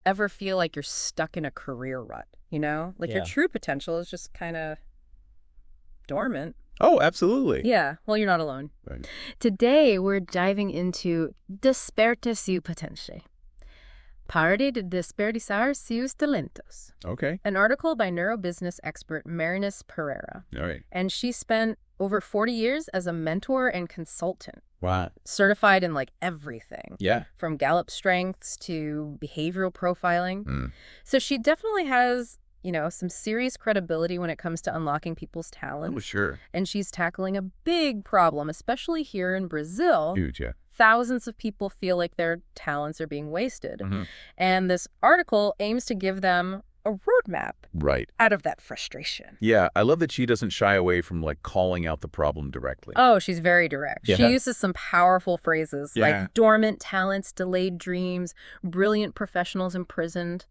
ever feel like you're stuck in a career rut, you know? Like your true potential is just kind of dormant. Oh, absolutely. Yeah, well, you're not alone. Right. Today, we're diving into Desperta su potencia. Pare de desperdiciar sus talentos. Okay. An article by Neurobusiness expert Marynês Pereira. All right. And she spent over 40 years as a mentor and consultant. Wow. Certified in like everything. Yeah. From Gallup strengths to behavioral profiling. So she definitely has, you know, some serious credibility when it comes to unlocking people's talents. Oh, sure. And she's tackling a big problem, especially here in Brazil. Huge, yeah. Thousands of people feel like their talents are being wasted. And this article aims to give them a roadmap out of that frustration. Yeah, I love that she doesn't shy away from like calling out the problem directly. Oh, she's very direct. Yeah. She uses some powerful phrases like dormant talents, delayed dreams, brilliant professionals imprisoned.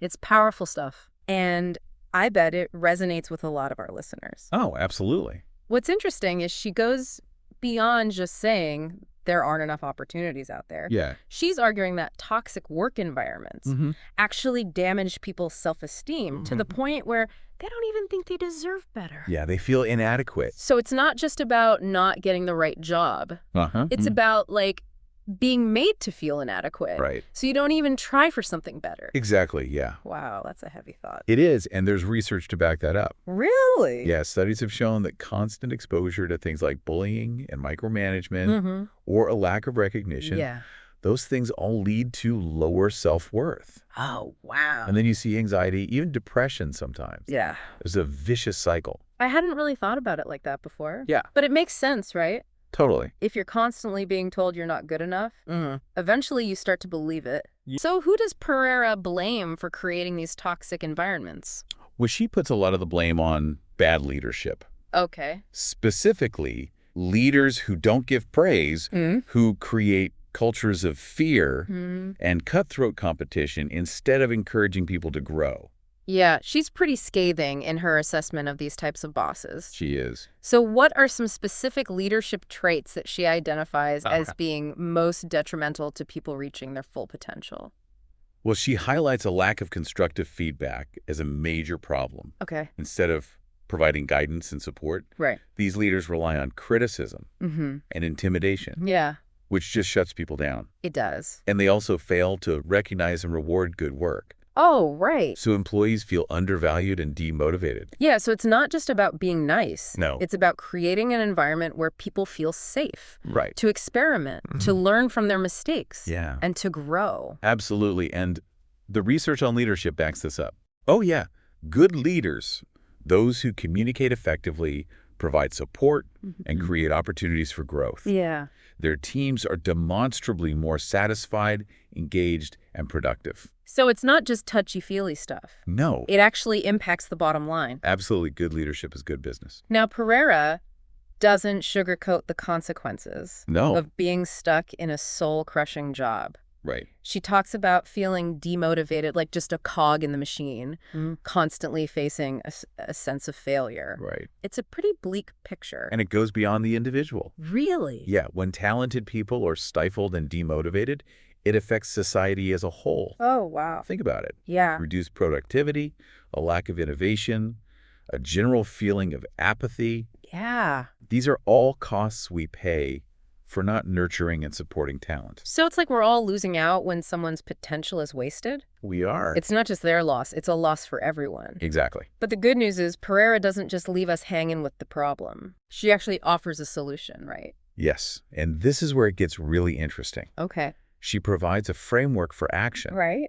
It's powerful stuff. And I bet it resonates with a lot of our listeners. Oh, absolutely. What's interesting is she goes beyond just saying there aren't enough opportunities out there. Yeah. She's arguing that toxic work environments actually damage people's self-esteem to the point where they don't even think they deserve better. Yeah, they feel inadequate. So it's not just about not getting the right job. It's about, like, being made to feel inadequate. Right. So you don't even try for something better. Exactly, yeah. Wow, that's a heavy thought. It is, and there's research to back that up. Really? Yeah, studies have shown that constant exposure to things like bullying and micromanagement or a lack of recognition, those things all lead to lower self-worth. Oh, wow. And then you see anxiety, even depression sometimes. Yeah. It's a vicious cycle. I hadn't really thought about it like that before. Yeah. But it makes sense, right? Totally. If you're constantly being told you're not good enough, eventually you start to believe it. So who does Pereira blame for creating these toxic environments? Well, she puts a lot of the blame on bad leadership. Okay. Specifically, leaders who don't give praise, who create cultures of fear and cutthroat competition instead of encouraging people to grow. Yeah, she's pretty scathing in her assessment of these types of bosses. She is. So what are some specific leadership traits that she identifies as being most detrimental to people reaching their full potential? Well, she highlights a lack of constructive feedback as a major problem. Okay. Instead of providing guidance and support, these leaders rely on criticism and intimidation, which just shuts people down. It does. And they also fail to recognize and reward good work. Oh, right. So employees feel undervalued and demotivated. Yeah, so it's not just about being nice. No. It's about creating an environment where people feel safe. Right. To experiment, to learn from their mistakes. Yeah. And to grow. Absolutely. And the research on leadership backs this up. Oh, yeah. Good leaders, those who communicate effectively, provide support, and create opportunities for growth. Yeah. Their teams are demonstrably more satisfied, engaged, and productive. So it's not just touchy-feely stuff. No. It actually impacts the bottom line. Absolutely. Good leadership is good business. Now, Pereira doesn't sugarcoat the consequences of being stuck in a soul-crushing job. Right. She talks about feeling demotivated, like just a cog in the machine, constantly facing a sense of failure. Right. It's a pretty bleak picture. And it goes beyond the individual. Really? Yeah. When talented people are stifled and demotivated, it affects society as a whole. Oh, wow. Think about it. Yeah. Reduced productivity, a lack of innovation, a general feeling of apathy. Yeah. These are all costs we pay for not nurturing and supporting talent. So it's like we're all losing out when someone's potential is wasted? We are. It's not just their loss, it's a loss for everyone. Exactly. But the good news is Pereira doesn't just leave us hanging with the problem. She actually offers a solution, right? Yes. And this is where it gets really interesting. Okay. She provides a framework for action. Right.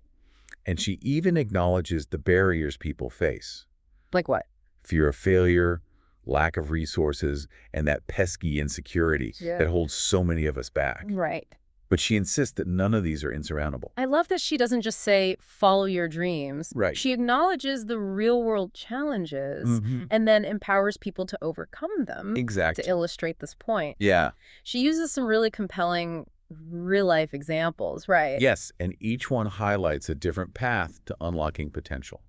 And she even acknowledges the barriers people face. Like what? Fear of failure, lack of resources, and that pesky insecurity that holds so many of us back. Right. But she insists that none of these are insurmountable. I love that she doesn't just say, follow your dreams. Right. She acknowledges the real-world challenges and then empowers people to overcome them. Exactly. To illustrate this point. Yeah. She uses some really compelling real-life examples, right? Yes, and each one highlights a different path to unlocking potential.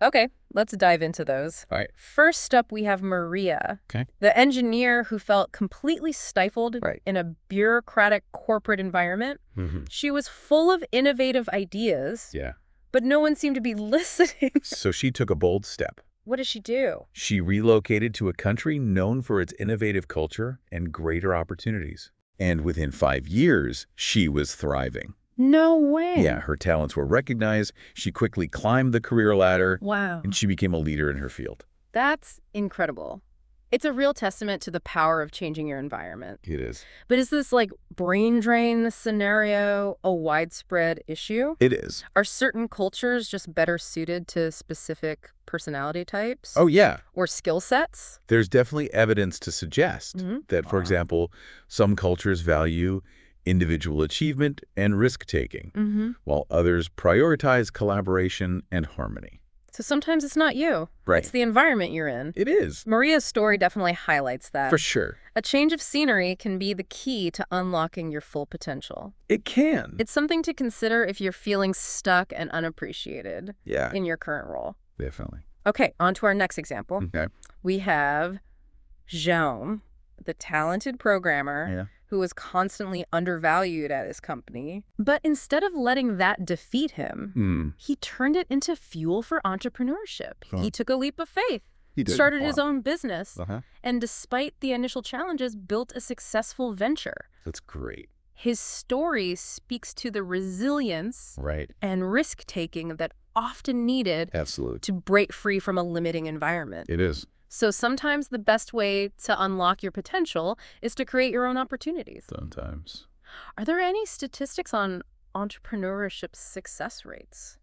Okay, let's dive into those. All right. First up, we have Maria, Okay. the engineer who felt completely stifled in a bureaucratic corporate environment. She was full of innovative ideas, But no one seemed to be listening. So she took a bold step. What did she do? She relocated to a country known for its innovative culture and greater opportunities. And within 5 years, she was thriving. No way. Yeah, her talents were recognized. She quickly climbed the career ladder. Wow. And she became a leader in her field. That's incredible. It's a real testament to the power of changing your environment. It is. But is this like brain drain scenario a widespread issue? It is. Are certain cultures just better suited to specific personality types? Oh, yeah. Or skill sets? There's definitely evidence to suggest that, for example, some cultures value individual achievement and risk-taking, while others prioritize collaboration and harmony. So sometimes it's not you. Right. It's the environment you're in. It is. Maria's story definitely highlights that. For sure. A change of scenery can be the key to unlocking your full potential. It can. It's something to consider if you're feeling stuck and unappreciated in your current role. Definitely. Okay, on to our next example. Okay. We have Jaume, the talented programmer who was constantly undervalued at his company. But instead of letting that defeat him, he turned it into fuel for entrepreneurship. He took a leap of faith. He started his own business, and despite the initial challenges, built a successful venture. That's great. His story speaks to the resilience and risk-taking that often needed to break free from a limiting environment. It is. So sometimes the best way to unlock your potential is to create your own opportunities. Sometimes. Are there any statistics on entrepreneurship success rates?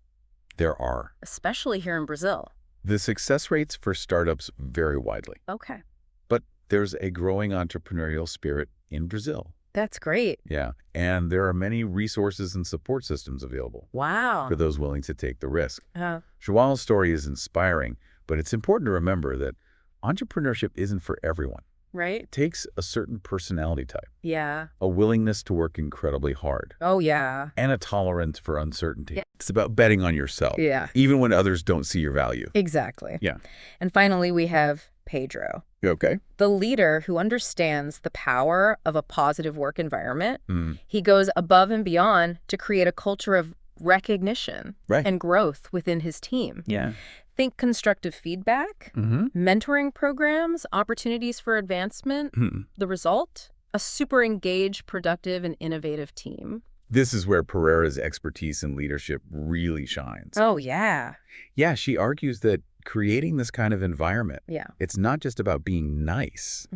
There are. Especially here in Brazil. The success rates for startups vary widely. Okay. But there's a growing entrepreneurial spirit in Brazil. That's great. Yeah. And there are many resources and support systems available. Wow. For those willing to take the risk. Joao's story is inspiring, but it's important to remember that entrepreneurship isn't for everyone. Right. It takes a certain personality type. Yeah. A willingness to work incredibly hard. Oh, yeah. And a tolerance for uncertainty. It's about betting on yourself. Yeah. Even when others don't see your value. Exactly. Yeah. And finally, we have Pedro. Okay. The leader who understands the power of a positive work environment. He goes above and beyond to create a culture of recognition and growth within his team. Yeah. Think constructive feedback, mentoring programs, opportunities for advancement. The result? A super engaged, productive, and innovative team. This is where Pereira's expertise in leadership really shines. Oh, yeah. Yeah, she argues that creating this kind of environment, it's not just about being nice.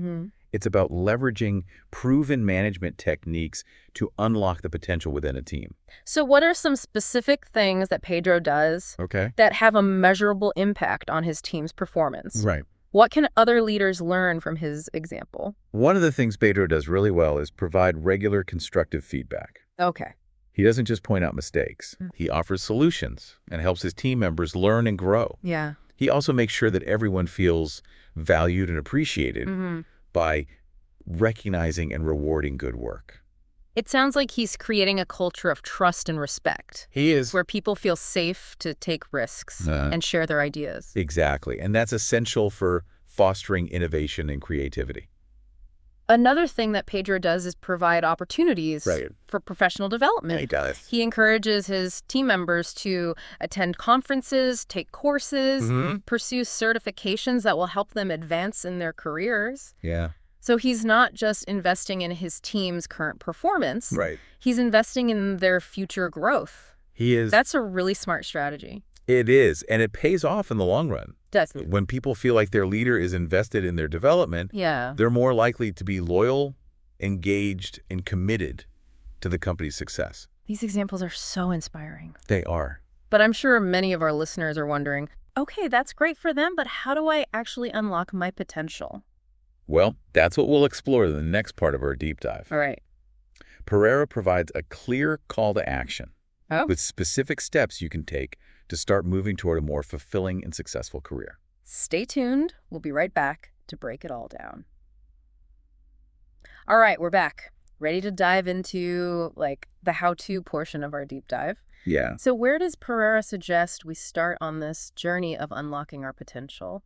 It's about leveraging proven management techniques to unlock the potential within a team. So what are some specific things that Pedro does that have a measurable impact on his team's performance? Right. What can other leaders learn from his example? One of the things Pedro does really well is provide regular constructive feedback. Okay. He doesn't just point out mistakes. He offers solutions and helps his team members learn and grow. Yeah. He also makes sure that everyone feels valued and appreciated by recognizing and rewarding good work. It sounds like he's creating a culture of trust and respect. He is. Where people feel safe to take risks and share their ideas. Exactly. And that's essential for fostering innovation and creativity. Another thing that Pedro does is provide opportunities for professional development. He does. He encourages his team members to attend conferences, take courses, pursue certifications that will help them advance in their careers. Yeah. So he's not just investing in his team's current performance. Right. He's investing in their future growth. He is. That's a really smart strategy. It is, and it pays off in the long run. Does. When people feel like their leader is invested in their development, they're more likely to be loyal, engaged, and committed to the company's success. These examples are so inspiring. They are. But I'm sure many of our listeners are wondering, okay, that's great for them, but how do I actually unlock my potential? Well, that's what we'll explore in the next part of our deep dive. All right. Pereira provides a clear call to action with specific steps you can take to start moving toward a more fulfilling and successful career. Stay tuned. We'll be right back to break it all down. All right, we're back. Ready to dive into like the how-to portion of our deep dive. Yeah. So where does Pereira suggest we start on this journey of unlocking our potential?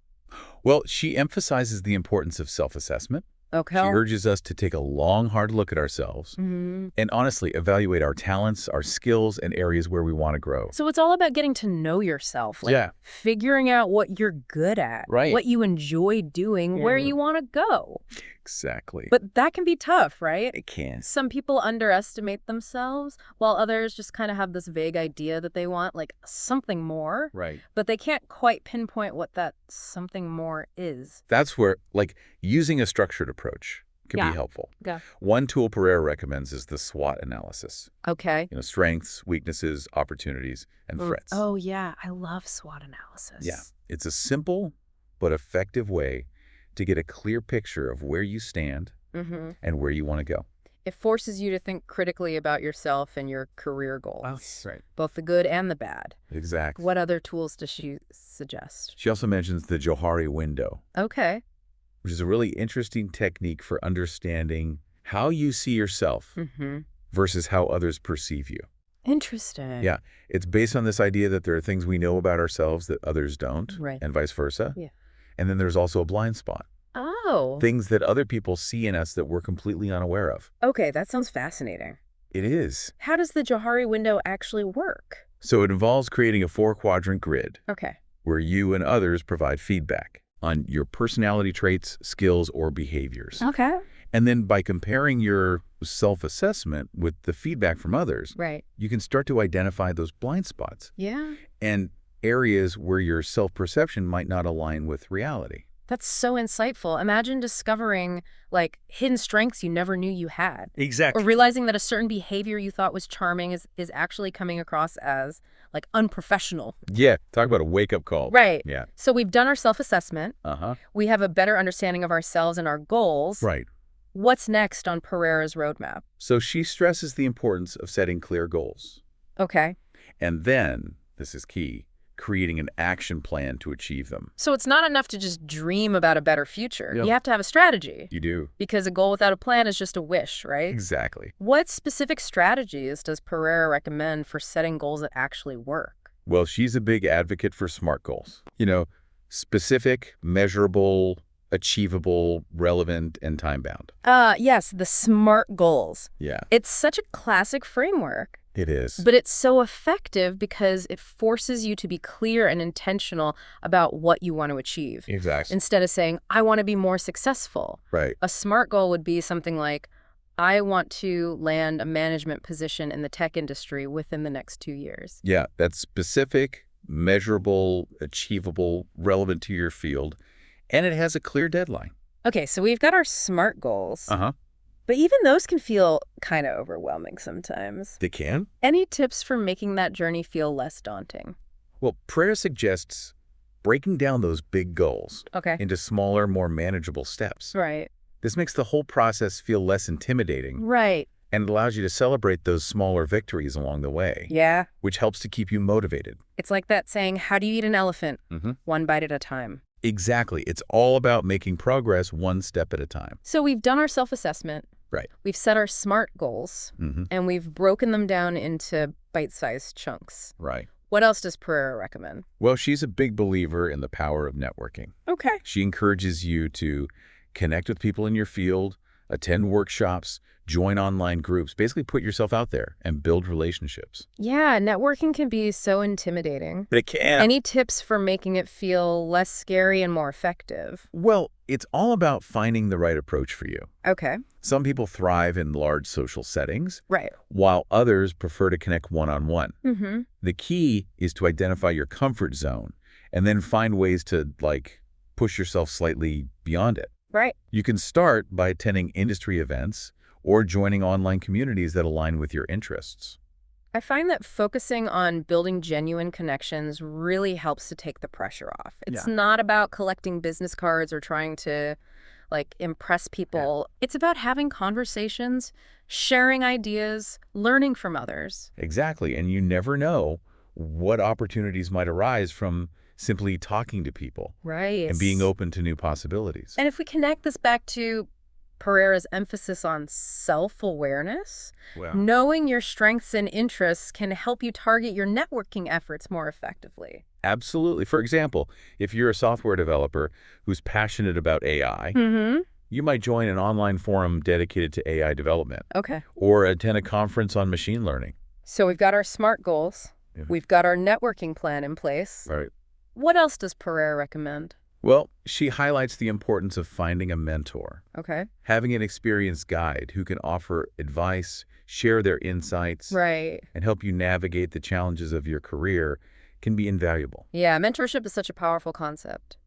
Well, she emphasizes the importance of self-assessment Okay. She urges us to take a long, hard look at ourselves and honestly evaluate our talents, our skills, and areas where we want to grow. So it's all about getting to know yourself, like figuring out what you're good at, what you enjoy doing, where you want to go. Exactly. But that can be tough, right? It can. Some people underestimate themselves, while others just kind of have this vague idea that they want, like, something more. Right. But they can't quite pinpoint what that something more is. That's where, like, using a structured approach can be helpful. Yeah. One tool Pereira recommends is the SWOT analysis. Okay. Strengths, weaknesses, opportunities, and threats. Oh, yeah. I love SWOT analysis. Yeah. It's a simple but effective way to get a clear picture of where you stand and where you want to go. It forces you to think critically about yourself and your career goals. Right. Both the good and the bad. Exactly. What other tools does she suggest? She also mentions the Johari window. Okay. Which is a really interesting technique for understanding how you see yourself versus how others perceive you. Interesting. Yeah. It's based on this idea that there are things we know about ourselves that others don't, and vice versa. Yeah. And then there's also a blind spot. Oh. Things that other people see in us that we're completely unaware of. Okay, that sounds fascinating. It is. How does the Johari window actually work? So it involves creating a 4-quadrant grid. Okay. Where you and others provide feedback on your personality traits, skills, or behaviors. Okay. And then by comparing your self-assessment with the feedback from others, you can start to identify those blind spots. Yeah. And areas where your self-perception might not align with reality. That's so insightful. Imagine discovering, like, hidden strengths you never knew you had. Exactly. Or realizing that a certain behavior you thought was charming is actually coming across as, like, unprofessional. Yeah. Talk about a wake-up call. Right. Yeah. So we've done our self-assessment. We have a better understanding of ourselves and our goals. Right. What's next on Pereira's roadmap? So she stresses the importance of setting clear goals. Okay. And then, this is key, creating an action plan to achieve them. So it's not enough to just dream about a better future. You have to have a strategy. You do. Because a goal without a plan is just a wish, right? Exactly. What specific strategies does Pereira recommend for setting goals that actually work? Well, she's a big advocate for SMART goals. Specific, measurable, achievable, relevant, and time-bound. Yes, the SMART goals. Yeah. It's such a classic framework. It is. But it's so effective because it forces you to be clear and intentional about what you want to achieve. Exactly. Instead of saying, I want to be more successful. Right. A SMART goal would be something like, I want to land a management position in the tech industry within the next 2 years. Yeah, that's specific, measurable, achievable, relevant to your field, and it has a clear deadline. Okay, so we've got our SMART goals. But even those can feel kind of overwhelming sometimes. They can? Any tips for making that journey feel less daunting? Well, Pereira suggests breaking down those big goals into smaller, more manageable steps. Right. This makes the whole process feel less intimidating. Right. And allows you to celebrate those smaller victories along the way. Yeah. Which helps to keep you motivated. It's like that saying, how do you eat an elephant? One bite at a time. Exactly. It's all about making progress one step at a time. So we've done our self-assessment. Right. We've set our SMART goals, and we've broken them down into bite-sized chunks. Right. What else does Pereira recommend? Well, she's a big believer in the power of networking. Okay. She encourages you to connect with people in your field, attend workshops, join online groups, basically put yourself out there and build relationships. Yeah, networking can be so intimidating. But it can. Any tips for making it feel less scary and more effective? Well, it's all about finding the right approach for you. Okay. Some people thrive in large social settings, right, while others prefer to connect one-on-one. Mm-hmm. The key is to identify your comfort zone and then find ways to, like, push yourself slightly beyond it. Right. You can start by attending industry events or joining online communities that align with your interests. I find that focusing on building genuine connections really helps to take the pressure off. It's not about collecting business cards or trying to, like, impress people. It's about having conversations, sharing ideas, learning from others. Exactly. And you never know what opportunities might arise from simply talking to people. Right. And being open to new possibilities. And if we connect this back to Pereira's emphasis on self-awareness, knowing your strengths and interests can help you target your networking efforts more effectively. Absolutely. For example, if you're a software developer who's passionate about AI, You might join an online forum dedicated to AI development. Okay. Or attend a conference on machine learning. So we've got our SMART goals. Yeah. We've got our networking plan in place. Right. What else does Pereira recommend? Well, she highlights the importance of finding a mentor. Okay. Having an experienced guide who can offer advice, share their insights, right, and help you navigate the challenges of your career can be invaluable. Yeah, mentorship is such a powerful concept.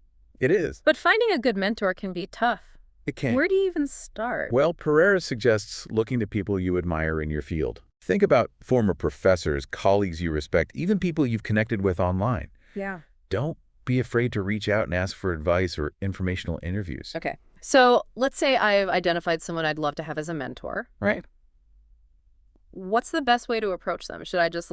It is. But finding a good mentor can be tough. It can. Where do you even start? Well, Pereira suggests looking to people you admire in your field. Think about former professors, colleagues you respect, even people you've connected with online. Yeah. Don't be afraid to reach out and ask for advice or informational interviews. Okay. So let's say I've identified someone I'd love to have as a mentor. Right. What's the best way to approach them? Should I just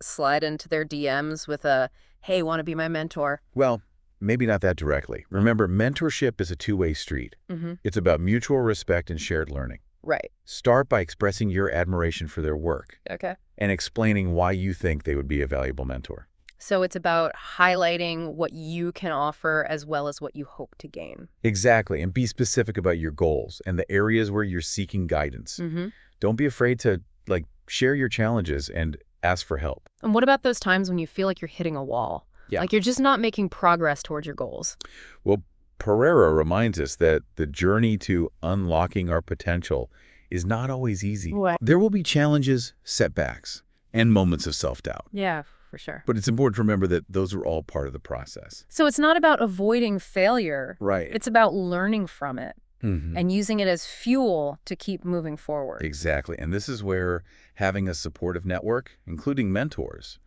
slide into their DMs with a, hey, want to be my mentor? Well, maybe not that directly. Remember, mentorship is a two-way street. Mm-hmm. It's about mutual respect and shared learning. Right. Start by expressing your admiration for their work. Okay. And explaining why you think they would be a valuable mentor. So it's about highlighting what you can offer as well as what you hope to gain. Exactly. And be specific about your goals and the areas where you're seeking guidance. Mm-hmm. Don't be afraid to share your challenges and ask for help. And what about those times when you feel like you're hitting a wall? Yeah. Like you're just not making progress towards your goals? Well, Pereira reminds us that the journey to unlocking our potential is not always easy. Right. There will be challenges, setbacks, and moments of self-doubt. Yeah, for sure. But it's important to remember that those are all part of the process. So it's not about avoiding failure. Right. It's about learning from it. Mm-hmm. And using it as fuel to keep moving forward. Exactly. And this is where having a supportive network, including mentors,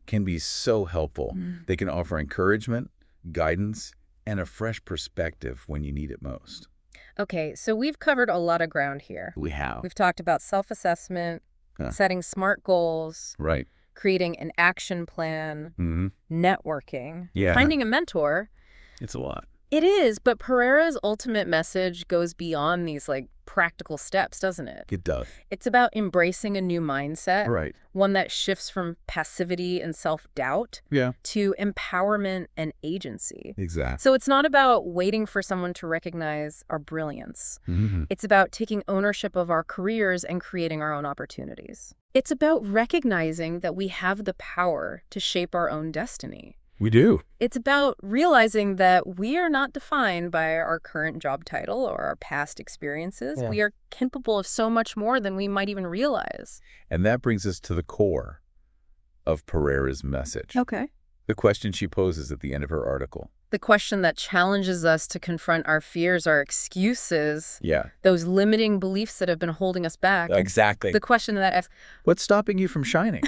can be so helpful. Mm. They can offer encouragement, guidance, and a fresh perspective when you need it most. Okay, so we've covered a lot of ground here. We have. We've talked about self-assessment, setting SMART goals, right, creating an action plan, networking, finding a mentor. It's a lot. It is, but Pereira's ultimate message goes beyond these practical steps, doesn't it? It does. It's about embracing a new mindset, right, one that shifts from passivity and self-doubt to empowerment and agency. Exactly. So it's not about waiting for someone to recognize our brilliance. Mm-hmm. It's about taking ownership of our careers and creating our own opportunities. It's about recognizing that we have the power to shape our own destiny. We do. It's about realizing that we are not defined by our current job title or our past experiences. Yeah. We are capable of so much more than we might even realize. And that brings us to the core of Pereira's message. Okay. The question she poses at the end of her article. The question that challenges us to confront our fears, our excuses, those limiting beliefs that have been holding us back. Exactly. The question that asks, what's stopping you from shining?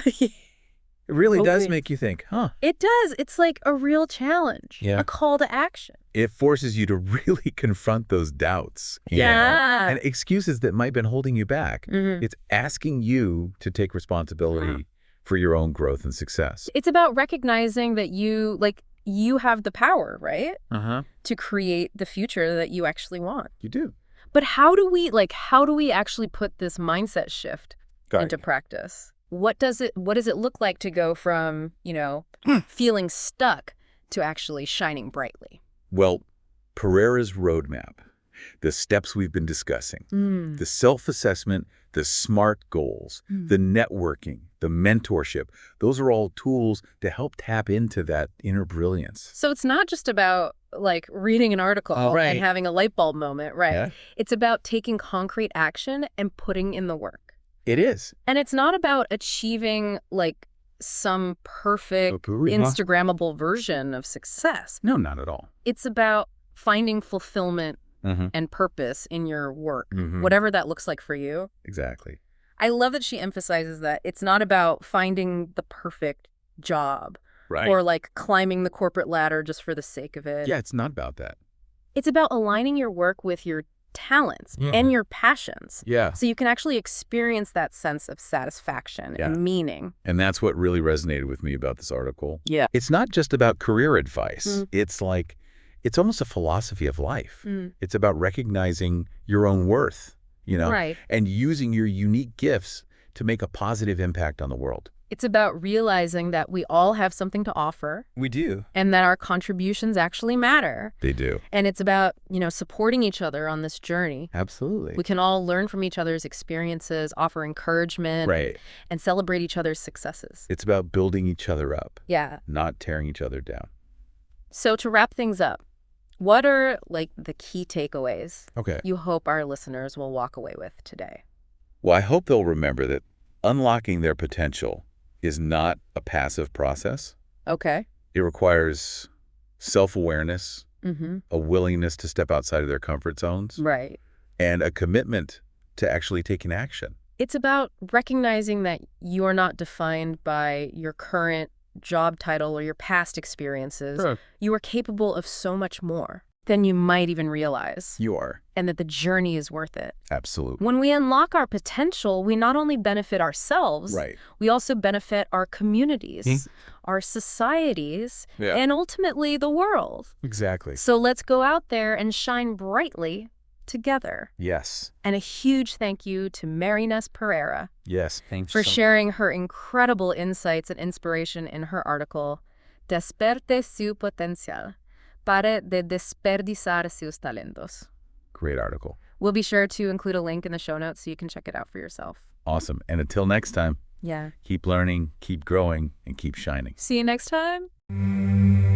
It really does make you think, It does. It's like a real challenge, a call to action. It forces you to really confront those doubts and excuses that might have been holding you back. Mm-hmm. It's asking you to take responsibility for your own growth and success. It's about recognizing that you have the power, right? To create the future that you actually want. You do. But how do we actually put this mindset shift into practice? What does it look like to go from, feeling stuck to actually shining brightly? Well, Pereira's roadmap, the steps we've been discussing, the self-assessment, the SMART goals, the networking, the mentorship, those are all tools to help tap into that inner brilliance. So it's not just about reading an article and having a light bulb moment, right? Yeah. It's about taking concrete action and putting in the work. It is. And it's not about achieving some perfect Instagrammable version of success. No, not at all. It's about finding fulfillment and purpose in your work, whatever that looks like for you. Exactly. I love that she emphasizes that it's not about finding the perfect job or climbing the corporate ladder just for the sake of it. Yeah, it's not about that. It's about aligning your work with your talents and your passions. Yeah. So you can actually experience that sense of satisfaction and meaning. And that's what really resonated with me about this article. Yeah. It's not just about career advice. It's almost a philosophy of life. It's about recognizing your own worth, and using your unique gifts to make a positive impact on the world. It's about realizing that we all have something to offer. We do. And that our contributions actually matter. They do. And it's about, supporting each other on this journey. Absolutely. We can all learn from each other's experiences, offer encouragement, and celebrate each other's successes. It's about building each other up. Yeah. Not tearing each other down. So to wrap things up, what are, the key takeaways you hope our listeners will walk away with today? Well, I hope they'll remember that unlocking their potential is not a passive process. Okay. It requires self-awareness, a willingness to step outside of their comfort zones, and a commitment to actually taking action. It's about recognizing that you are not defined by your current job title or your past experiences. Sure. You are capable of so much more than you might even realize. You are. And that the journey is worth it. Absolutely. When we unlock our potential, we not only benefit ourselves, we also benefit our communities, our societies, and ultimately the world. Exactly. So let's go out there and shine brightly together. Yes. And a huge thank you to Marynês Pereira. Yes, thanks for sharing her incredible insights and inspiration in her article, Desperte su potencial. Pare de desperdiciar sus talentos. Great article. We'll be sure to include a link in the show notes so you can check it out for yourself. Awesome. And until next time, keep learning, keep growing, and keep shining. See you next time.